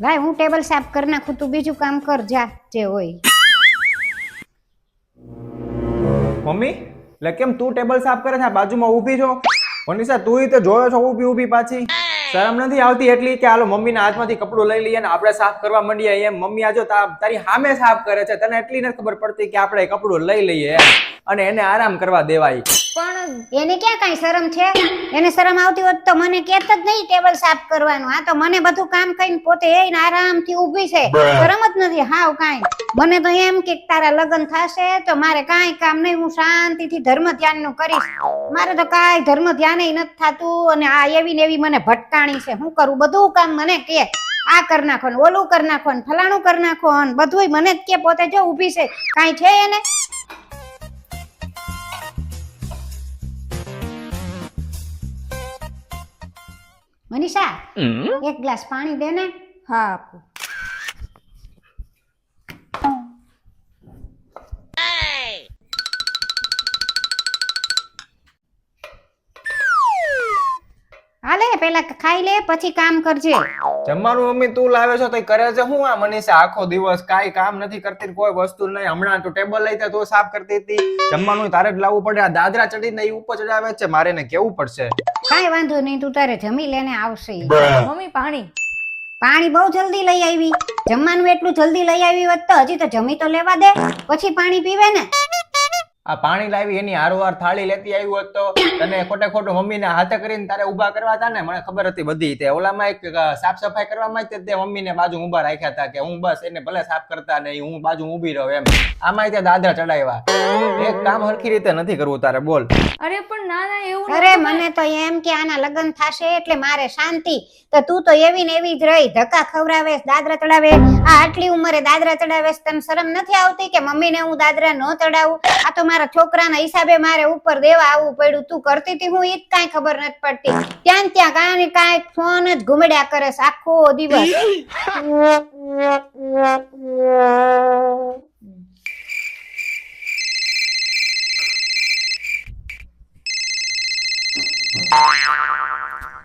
લાય હું ટેબલ સાફ કરી નાખું, તું બીજું કામ કર જા જે હોય. મમ્મી એટલે કેમ તું ટેબલ સાફ કરે છે બાજુમાં ઊભી છો? મનીષા તું તો જોયો છો ઊભી ઊભી પાછી? શરમ નથી આવતી એટલી કે હાલો મમ્મીના હાથમાંથી કપડું લઈ લઈએ ને આપણે સાફ કરવા માંડીએ એમ? મમ્મી આજો તારી સામે સાફ કરે છે, તને એટલી નથી ખબર પડતી કે આપણે કપડું લઈ લઈએ એમ અને એને આરામ કરવા દેવાય. પણ એને ક્યાં કાંઈ શરમ છે? એને શરમ આવતી હોત તો મને કહેત જ નહીં ટેબલ સાફ કરવાનું. આ તો મને બધું કામ કરીને પોતે એને આરામથી ઊભી છે, શરમ જ નથી હાવ કાંઈ. મને તો એમ કે તારા લગ્ન થશે તો મારે કાંઈ કામ નહીં, હું શાંતિથી ધર્મ ધ્યાનનું કરીશ. મારે તો કાંઈ ધર્મ ધ્યાન નથી થતું અને આ એવી ને એવી મને ભટકાણી છે. શું કરું? બધું કામ મને કે આ કર નાખો ને ઓલું કર નાખો ને ફલાણું કર નાખો ને બધુંય મને જ કે પોતે જો ઊભી છે. કાંઈ છે એને? મનીષા એક ગ્લાસ પાણી દે ને. હા આપું. હાલે પેલા ખાઈ લે પછી કામ કરજે. જમવાનું મમ્મી તું લાવે છો તો કરે છે હું? આ મનીષા આખો દિવસ કાંઈ કામ નથી કરતી, કોઈ વસ્તુ નહીં. હમણાં તું ટેબલ લઈ તું સાફ કરતી હતી, જમવાનું તારે જ લાવવું પડે. આ દાદરા ચડીને એ ઉપર ચડાવે છે, મારે ને કેવું પડશે. કાંઈ વાંધો નહીં, તું તારે જમી લેને આવશે. મમ્મી પાણી. પાણી બહુ જલ્દી લઈ આવી. જમવાનું એટલું જલ્દી લઈ આવી હોત તો હજી તો જમી તો લેવા દે પછી પાણી પીવે ને. આ પાણી લાવી એની હારોહાર થાળી લેતી આવી હોત તો તને ખોટે ખોટું મમ્મીને હાથે કરીને તારે ઊભા કરવા હતા ને? મને ખબર હતી બધી. તે ઓલામાં એક સાફ સફાઈ કરવામાં તે મમ્મીને બાજુ ઊભા રાખ્યા હતા કે હું બસ એને ભલે સાફ કરતા નહીં, હું બાજુ ઊભી રહું એમ. આમાં તે દાદરા ચડાવ્યા. એક કામ હરખી રીતે નથી કરવું તારે, બોલ. અરે પણ ના ના એવું અરે મને તો એમ કે આના લગ્ન થશે એટલે મારે શાંતિ, તો તું તો એવી ને એવી જ રહી, ધક્કા ખવડાવે, દાદરા ચડાવે. આ આટલી ઉંમરે દાદરા ચડાવે, તને શરમ નથી આવતી કે મમ્મીને હું દાદરા ન ચડાવું? આ તો મારા છોકરાના હિસાબે મારે ઉપર દેવા આવવું પડ્યું. તું કરતી હતી હું ઈ જ કાંઈ ખબર નથી પડતી. ત્યાં ત્યાં કાંઈ કાંઈ ફોન જ ઘુમડ્યા કરે છે આખો દિવસ.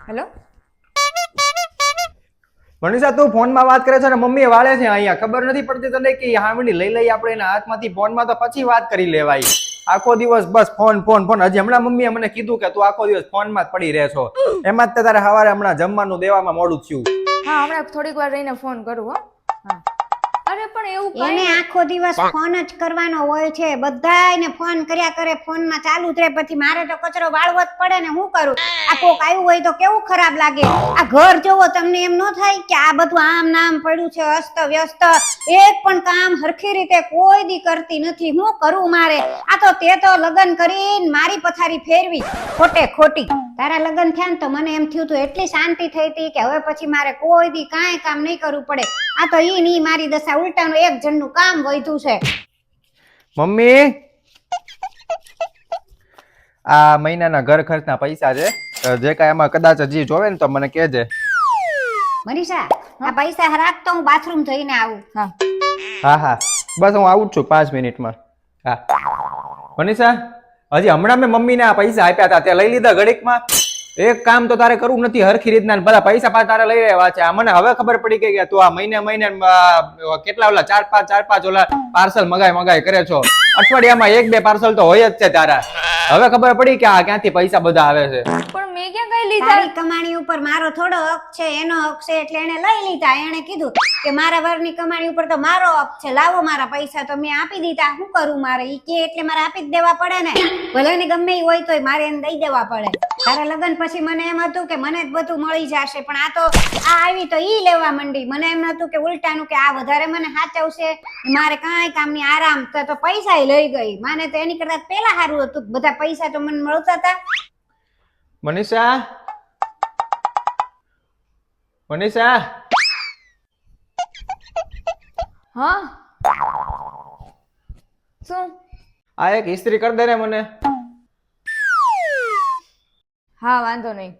હેલો. મનીષા તું ફોનમાં વાત કરે છે ને મમ્મી વાળે છે અહીંયા? ખબર નથી પડતી તને કે હામણી લઈ લઈ આપણે એના હાથમાંથી? ફોનમાં તો પછી વાત કરી લેવાય. આખો દિવસ બસ ફોન ફોન ફોન. હજી હમણાં મમ્મીએ મને કીધું કે તું આખો દિવસ ફોનમાં જ પડી રહે છો. એમાં જ તારે સવારે હમણાં જમવાનું દેવામાં મોડું થયું. હા હમણાં થોડીક વાર રહીને ફોન કરું. હા. અરે પણ એવું એને કાંઈ આખો દિવસ ફોન જ કરવાનો હોય છે. બધાયને ફોન કર્યા કરે, ફોનમાં ચાલુ જ રહે. પછી મારે તો કચરો વાળવો જ પડે ને. હું કરું? આ કોક આવ્યું હોય તો કેવું ખરાબ લાગે. આ ઘર જોવો, તમને એમ ન થાય કે આ બધું આમ નામ પડ્યું છે અસ્ત વ્યસ્ત? એક પણ કામ હરખી રીતે કોઈ દી કરતી નથી. હું કરું મારે? આ તો તે તો લગ્ન કરીને મારી પથારી ફેરવી ખોટે ખોટી. તારા લગ્ન થયા ને તો મને એમ થયું તું એટલી શાંતિ થઈ હતી કે હવે પછી મારે કોઈ દી કાંઈ કામ નહીં કરવું પડે. આ તો ઈ ની મારી દશા ઉલટાનું એક જણનું કામ વધ્યું છે. મમ્મી આ મહિનાના ઘર ખર્ચના પૈસા છે, જે કાંઈ એમાં કદાચ હજી જોવે ને તો મને કહેજે. મનીષા આ પૈસા રાખતો હું બાથરૂમ જઈને આવું. હા હા હા બસ હું આવું જ છું 5 મિનિટમાં. હા મનીષા હજી હમણાં મેં મમ્મીને આ પૈસા આપ્યા હતા, તે લઈ લીધા ઘડીકમાં? એક કામ તો તારે કરવું નથી હરખી રીતના, બધા પૈસા પાછા તારે લઈ લેવા છે. આ મને હવે ખબર પડી ગઈ કે તું આ મહિને કેટલા ઓલા 4-5 ઓલા પાર્સલ મગાઈ કરે છો. અઠવાડિયામાં 1-2 પાર્સલ તો હોય જ છે તારા. હવે ખબર પડી કે આ ક્યાંથી પૈસા બધા આવે છે. પણ મેં ક્યાં કઈ લીધા? તારી કમાણી ઉપર મારો થોડો હક છે, એનો હક છે એટલે એને લઈ લીધા. એને કીધું કે મારા વરની કમાણી ઉપર તો મારો હક છે, લાવો મારા પૈસા. તો મેં આપી દીધા. શું કરું? મારે ઈ કે એટલે મારે આપી જ દેવા પડે ને. ભલે ને ગમે ઈ હોય તોય મારે એને દઈ દેવા પડે. તારા લગ્ન પછી મને એમ હતું કે મને જ બધું મળી જશે, પણ આ તો આ આવી તો ઈ લેવા માંડી. મને એમ હતું કે ઉલટાનું કે આ વધારે મને સાચવશે, મારે કાંઈ કામની આરામ. તો પૈસા લઈ ગઈ. માને તો એની કરતા પેલા સારું હતું, બધા પૈસા તો મને મળતા હતા. મનીષા મનીષા હા શું? આ એક ઇસ્ત્રી કરી દે ને મને. હા વાંધો નહીં.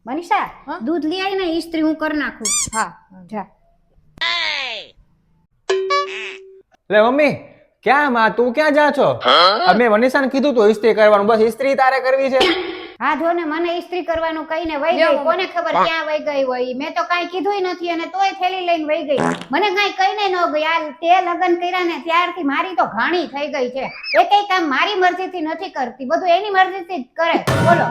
મનીષા હા? દૂધ લઈ આવી ને, ઇસ્ત્રી હું કરી નાખું. હા જા. લે મમ્મી ક્યાં માં તું ક્યાં જા છો? મેં મનીષાને કીધું તું ઇસ્ત્રી કરવાનું, બસ ઇસ્ત્રી તારે કરવી છે? હા જો ને મને ઇસ્ત્રી કરવાનું કહીને વહી લ્યો ગઈ મમ્મી. કોને ખબર ક્યાં વહી ગઈ હોય મેં તો કાંઈ કીધુંય નથી અને તોય થેલી લઈને વહી ગઈ મને કાંઈ કહીને ન ગઈ આ તે લગ્ન કર્યા ને ત્યારથી મારી તો ઘાણી થઈ ગઈ છે એકેય કામ મારી મરજીથી નથી કરતી બધું એની મરજીથી જ કરે બોલો